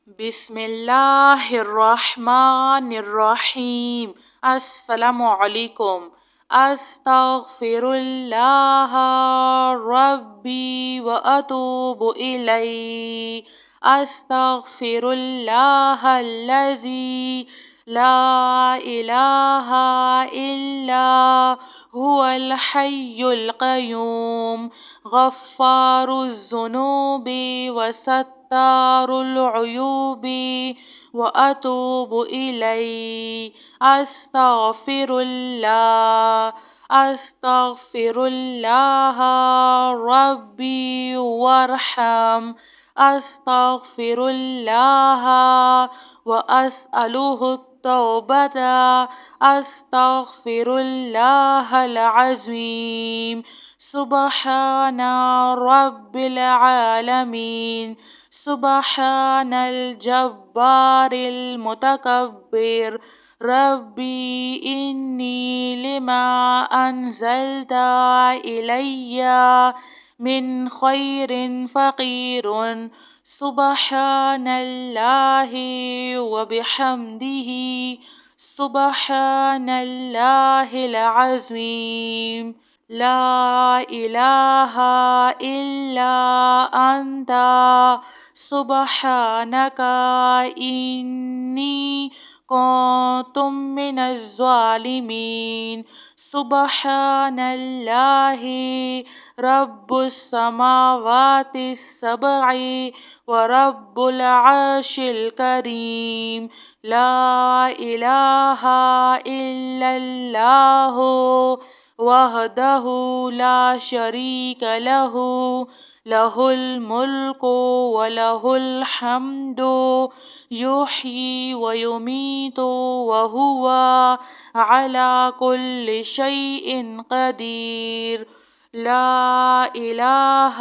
بسم الله الرحمن الرحيم. السلام عليكم. أستغفر الله ربي وأتوب إليه. أستغفر الله الذي لا إله إلا هو الحي القيوم غفار الذنوب وستار العيوب وأتوب إليه. أستغفر الله. أستغفر الله ربي وارحم. أستغفر الله وأسأله التوبة. أستغفر الله العظيم. سبحان رب العالمين. سبحان الجبار المتكبر. ربي إني لما أنزلت إلي من خير فقير. سبحان الله وبحمده. سبحان الله العظيم. لا إله إلا أنت سبحانك إني كنت من الظالمين. سبحان الله رب السماوات السبع ورب العرش الكريم. لا إله إلا الله وحده لا شريك له. له الملك وله الحمد يحيي ويميت وهو على كل شيء قدير. لا إله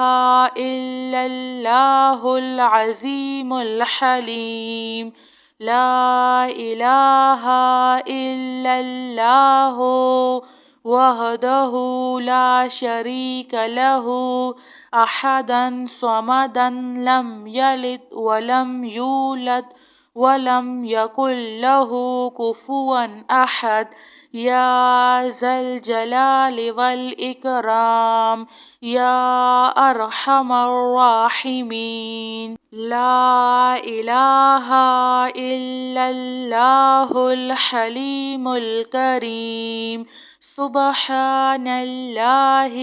إلا الله العظيم الحليم. لا إله إلا الله وحده لا شريك له أحدا صمدا لم يلد ولم يولد ولم يكن له كفوا أحد. يا ذا الجلال والإكرام يا أرحم الراحمين. لا إله إلا الله الحليم الكريم. سبحان الله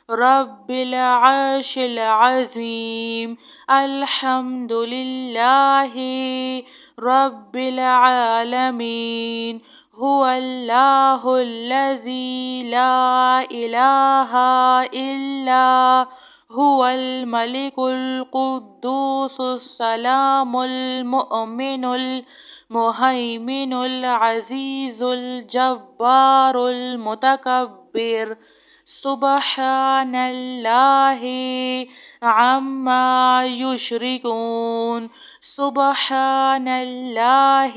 رب العرش العظيم. الحمد لله رب العالمين. هو الله الذي لا إله إلا هو الملك القدوس السلام المؤمن المهيمن العزيز الجبار المتكبر. سبحان الله عما يشركون. سبحان الله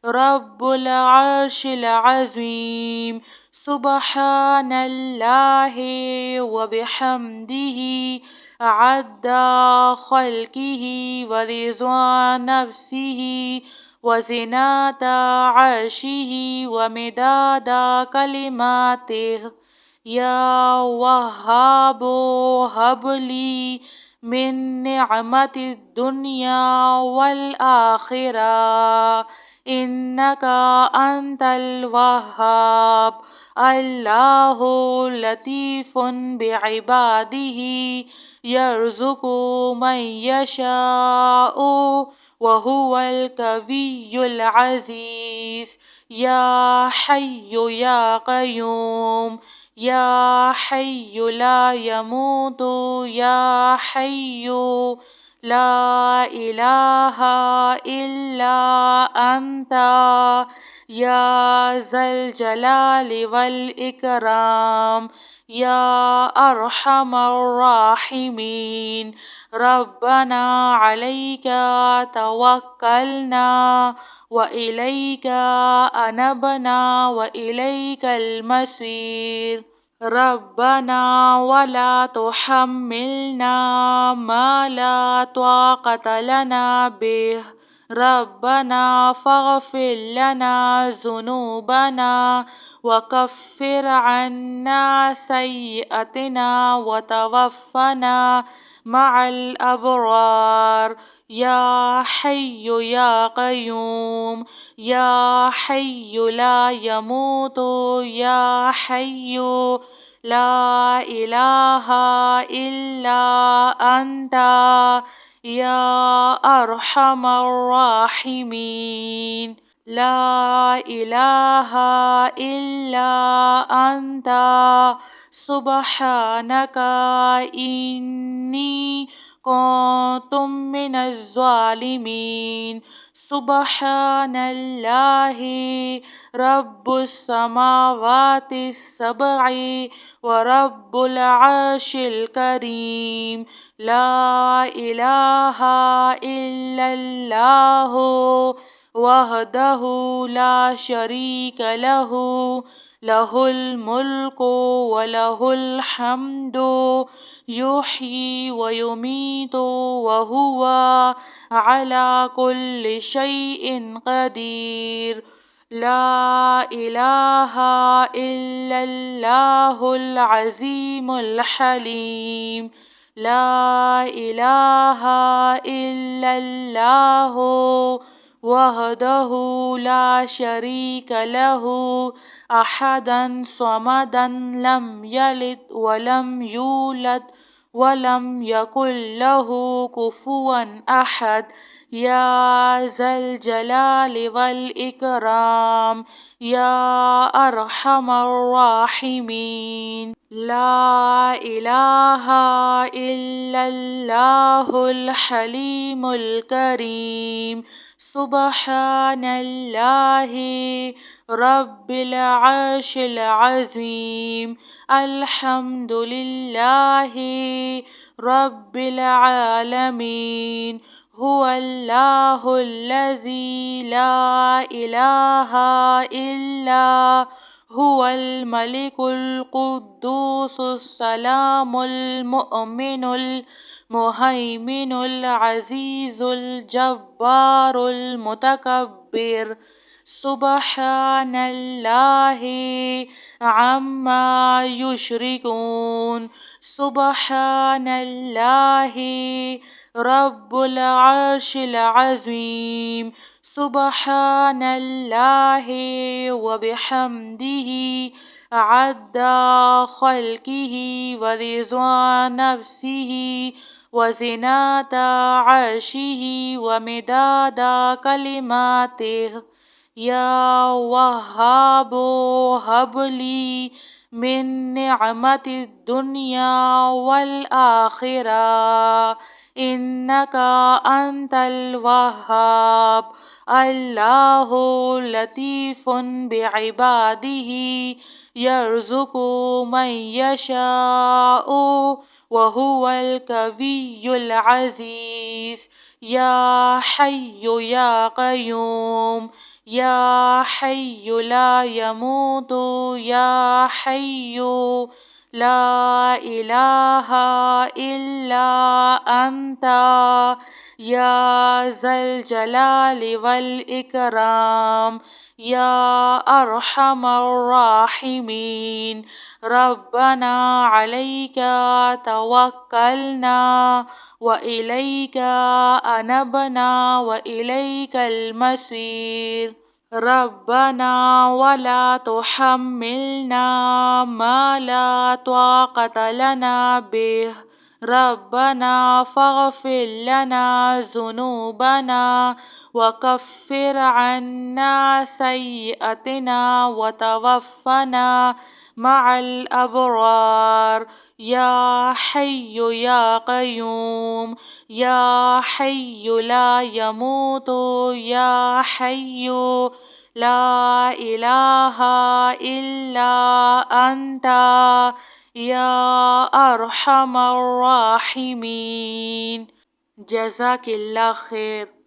رب العرش العظيم. سبحان الله وبحمده عد خلقه ورضا نفسه وزنة عرشه ومداد كلماته. يا وهاب هب لي من نعمة الدنيا والآخرة إنك أنت الوهاب. الله لطيف بعباده يرزق من يشاء وهو القوي العزيز. يا حي يا قيوم يا حي لا يموت يا حي لا إله إلا أنت يا ذا الجلال والإكرام يا أرحم الراحمين. ربنا عليك توكلنا وإليك أنبنا وإليك المصير. ربنا ولا تحملنا ما لا طاقة لنا به ربنا فاغفر لنا ذنوبنا وكفر عنا سيئاتنا وتوفنا مع الأبرار يا حي يا قيوم يا حي لا يموت يا حي لا إله إلا أنت يا أرحم الراحمين لا إله إلا أنت سبحانك إني كنت من الظالمين سبحان الله رب السماوات السبع ورب العرش الكريم لا إله إلا الله وحده لا شريك له له الملك وله الحمد يحيي ويميت وهو على كل شيء قدير لا إله إلا الله العظيم الحليم لا إله إلا الله وحده لا شريك له أحدا صمدا لم يلد ولم يولد ولم يكن له كفوا أحد يا ذا الجلال والإكرام يا أرحم الراحمين لا إله إلا الله الحليم الكريم سبحان الله رب العرش العظيم الحمد لله رب العالمين هو الله الذي لا إله إلا هو الملك القدوس السلام المؤمن المهيمن العزيز الجبار المتكبر سبحان الله عما يشركون سبحان الله رب العرش العظيم سبحان الله وبحمده عد خلقه ورضا نفسه وزنة عرشه ومداد كلماته يا وهاب هب لي من نعمة الدنيا والآخرة إنك أنت الوهاب الله لطيف بعباده يرزق من يشاء وهو القوي العزيز يا حي يا قيوم يا حي لا يموت يا حي لا إله إلا أنت يا ذا الجلال والإكرام يا أرحم الراحمين ربنا عليك توكلنا وإليك أنبنا وإليك المصير ربنا ولا تحملنا ما لا طاقة لنا به ربنا فاغفر لنا ذنوبنا وكفر عنا سيئاتنا وتوفنا مع الأبرار يا حي يا قيوم يا حي لا يموت يا حي لا إله إلا أنت يا أرحم الراحمين جزاك الله خير.